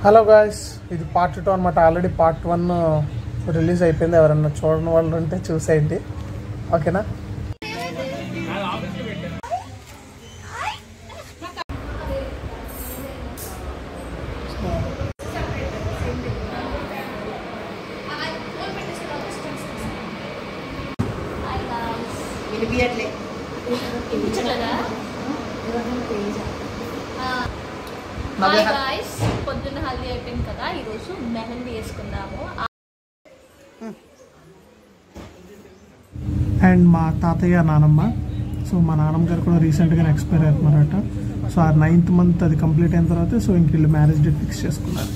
Hello guys, ఇది part 2 అనమాట. Already part 1 release అయిపోయింది. ఎవరన్నా చూడని వాళ్ళు ఉంటే చూసేయండి, ఓకేనా? హాయ్ గాయ్స్, పొద్దున్న హల్దీ అయిపోయింది కదా, ఈరోజు మెహందీ వేసుకుందాము. అండ్ మా తాతయ్య నానమ్మ, సో మా నాన్నమ్మ గారు కూడా రీసెంట్గా ఎక్స్పైర్ అవుతున్నారట. సో ఆ 9th month అది కంప్లీట్ అయిన తర్వాత సో ఇంక వీళ్ళు మ్యారేజ్ డేట్ ఫిక్స్ చేసుకున్నారు.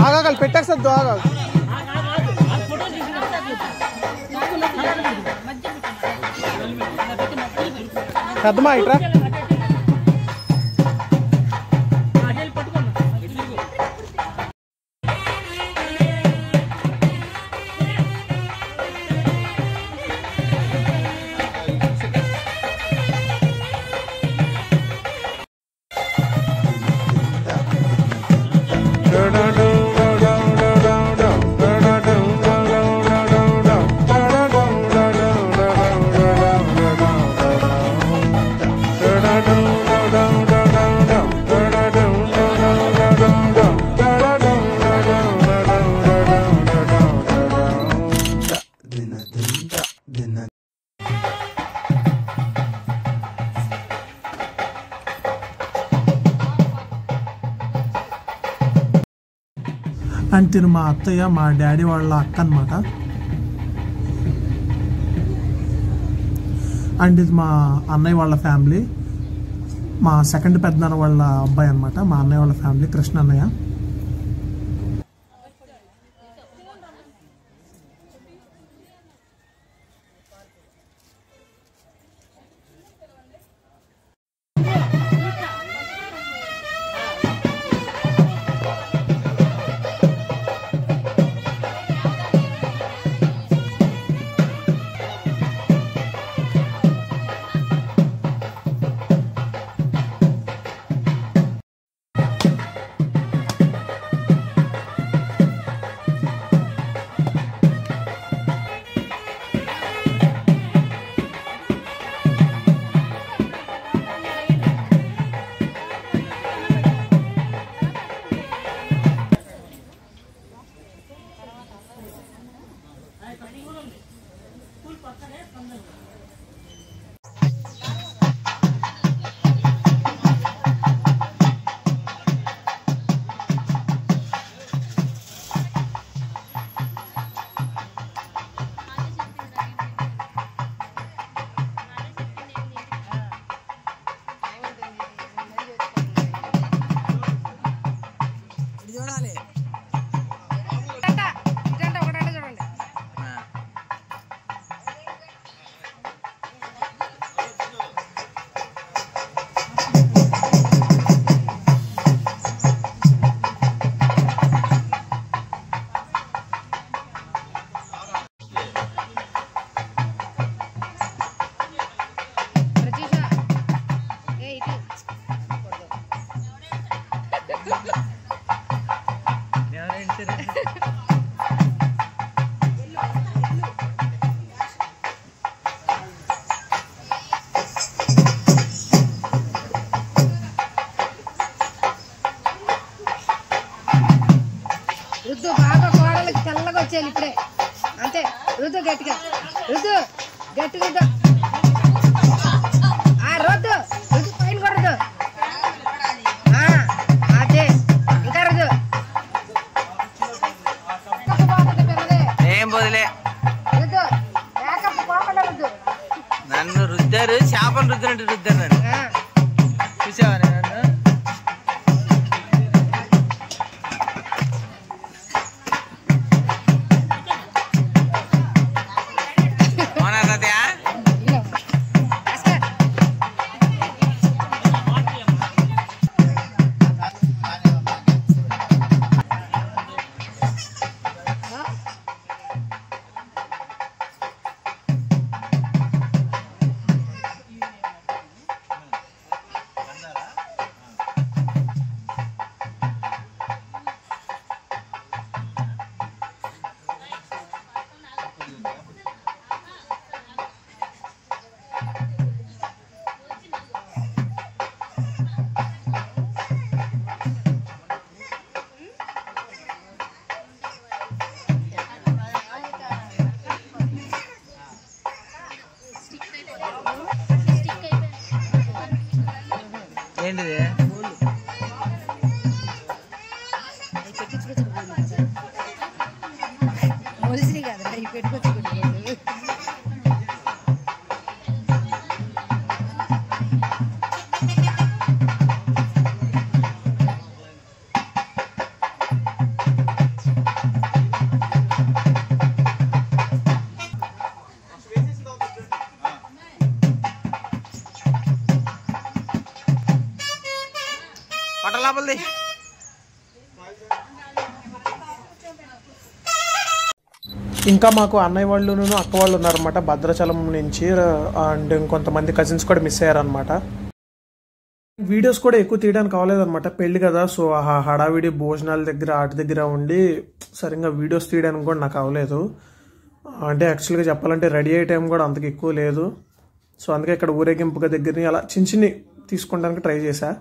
ఆగాలి పెట్టేస్తుంది, ఆగాలి పెద్దమా ఇట్రా. అండ్ తిను మా అత్తయ్య, మా డాడీ వాళ్ళ అక్క అనమాట. అండ్ ఇది మా అన్నయ్య వాళ్ళ ఫ్యామిలీ, మా సెకండ్ పెద్దనాన్న వాళ్ళ అబ్బాయి అనమాట. మా అన్నయ్య వాళ్ళ ఫ్యామిలీ కృష్ణ అన్నయ్య. రుద్దు బాగా కోడలకి తెల్లగా వచ్చేయాలి ఇప్పుడే అంతే రుద్దు గట్టిగా రుద్దు గట్టిగా రుద్దు రుద్దు పైన కొడదు అదే ఇంకా రుద్దు ఏం బదులే రుద్దు మేకప్ పోకుండా రుద్దు నన్ను రుద్దారు చేపలు రుద్దినట్టు రుద్దారు నన్ను చూసావా నన్ను ఏంటిది మొలిసిరి కదా ఇవి పెట్టుకొచ్చి పట్టలాపల్ది ఇంకా మాకు అన్నయ్య వాళ్ళును అక్క వాళ్ళు ఉన్నారనమాట భద్రాచలం నుంచి. అండ్ ఇంకొంతమంది కజిన్స్ కూడా మిస్ అయ్యారనమాట. వీడియోస్ కూడా ఎక్కువ తీయడానికి అవ్వలేదన్నమాట, పెళ్లి కదా. సో ఆ హడావిడి భోజనాల దగ్గర వాటి దగ్గర ఉండి సరిగ్గా వీడియోస్ తీయడానికి కూడా నాకు అవ్వలేదు. అంటే యాక్చువల్గా చెప్పాలంటే రెడీ అయ్యే టైం కూడా అంతకు ఎక్కువ లేదు. సో అందుకే ఇక్కడ ఊరేగింపుగా దగ్గరని అలా చిన్న చిన్ని తీసుకోవడానికి ట్రై చేశా.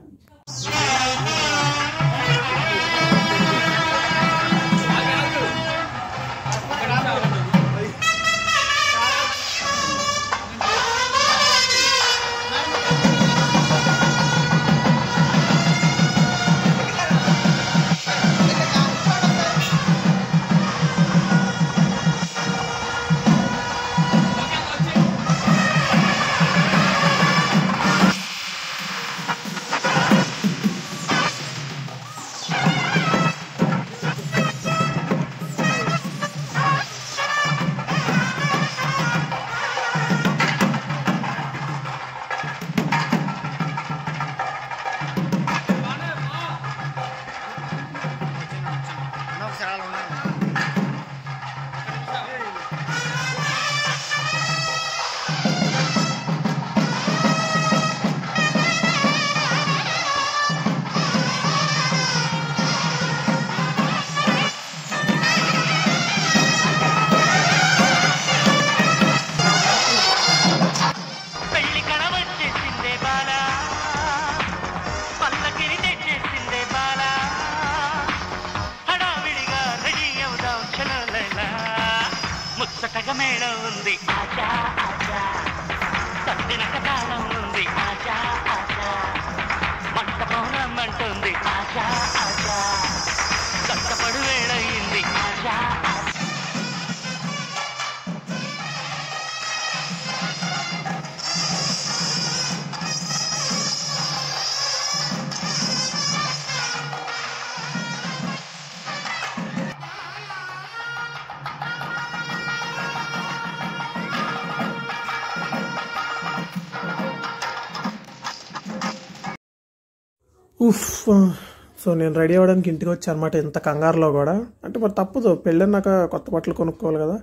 సో నేను రెడీ అవ్వడానికి ఇంటికి వచ్చి అనమాట, ఇంత కంగారులో కూడా. అంటే మరి తప్పదు, పెళ్ళన్నాక కొత్త బట్టలు కొనుక్కోవాలి కదా.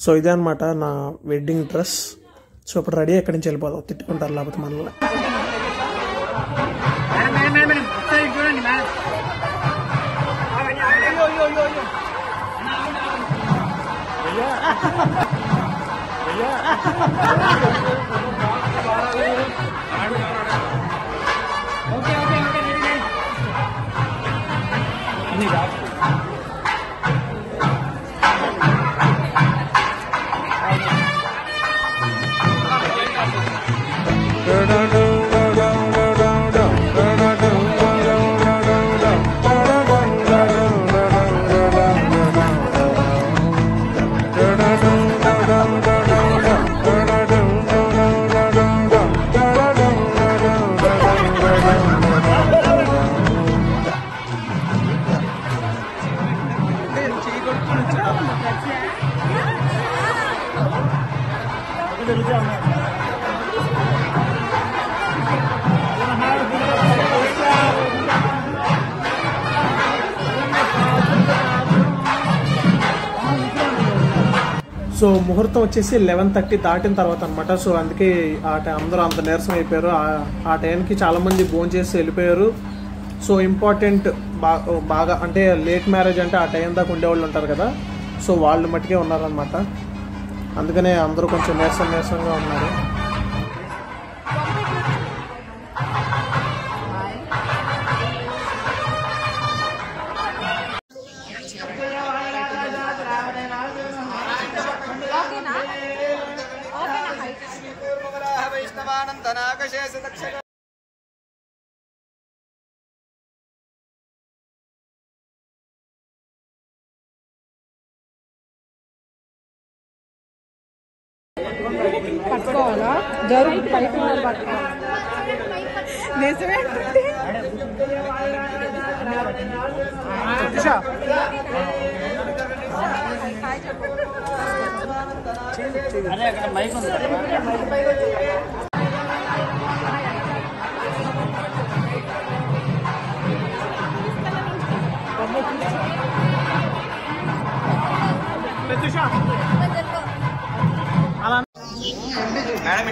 సో ఇదే అనమాట నా వెడ్డింగ్ డ్రెస్. సో ఇప్పుడు రెడీ ఎక్కడి నుంచి వెళ్ళిపోదాం, తిట్టుకుంటారు లేకపోతే మనల్ని. సో ముహూర్తం వచ్చేసి 11:30 దాటిన తర్వాత అనమాట. సో అందుకే అందరూ అంత నీరసం అయిపోయారు. ఆ టైంకి చాలామంది భోజనం చేసి వెళ్ళిపోయారు. సో ఇంపార్టెంట్ బాగా అంటే లేట్ మ్యారేజ్ అంటే ఆ టైం దాకా ఉండేవాళ్ళు ఉంటారు కదా, సో వాళ్ళు మట్టుకే ఉన్నారనమాట. అందుకనే అందరూ కొంచెం నీరసంగా ఉన్నారు. పట్టుకోవాలా జరుగు పైకి పట్టుకోవాలి. నిజమే మేడం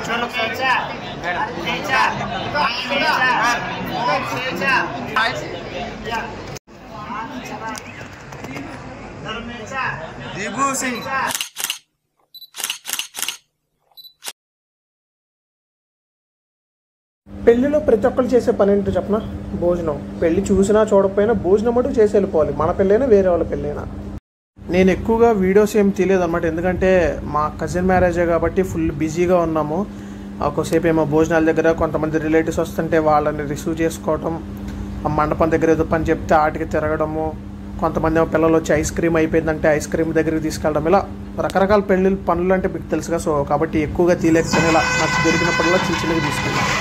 ఇట్లా దీపు సింగ్ పెళ్లిలో ప్రతి ఒక్కరు చేసే పని ఏంటో చెప్పనా, భోజనం. పెళ్లి చూసినా చూడకపోయినా భోజనం మటు చేసి వెళ్ళిపోవాలి, మన పెళ్ళైనా వేరే వాళ్ళ పెళ్ళైనా. నేను ఎక్కువగా వీడియోస్ ఏం తీయలేదు అనమాట, ఎందుకంటే మా కజిన్ మ్యారేజే కాబట్టి ఫుల్ బిజీగా ఉన్నాము. ఒకసేపు ఏమో భోజనాల దగ్గర కొంతమంది రిలేటివ్స్ వస్తుంటే వాళ్ళని రిసీవ్ చేసుకోవటం, ఆ మండపం దగ్గర ఏదో పని చెప్తే ఆటికి తిరగడము, కొంతమంది ఏమో పిల్లలు వచ్చి ఐస్ క్రీమ్ అయిపోయిందంటే ఐస్ క్రీమ్ దగ్గరికి తీసుకెళ్ళడం, ఇలా రకరకాల పెళ్లి పనులు అంటే మీకు తెలుసుగా. సో కాబట్టి ఎక్కువగా తీయలేకపోయినా ఇలా నాకు దొరికినప్పుడల్లా చిన్న చిన్నగా తీసుకెళ్ళాను.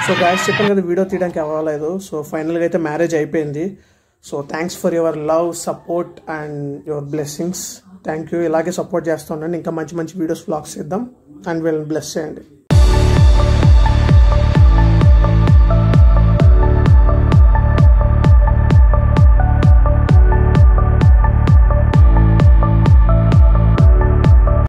సో గాయస్ చెప్పాను కదా వీడియో తీయడానికి అవ్వలేదు. సో ఫైనల్గా అయితే మ్యారేజ్ అయిపోయింది. So thanks for your love, support and your blessings. Thank you. ఇలాగే సపోర్ట్ చేస్తూ ఉండండి. ఇంకా మంచి మంచి వీడియోస్, వ్లాగ్స్ చేద్దాం అండ్ వీళ్ళని బ్లెస్ చేయండి.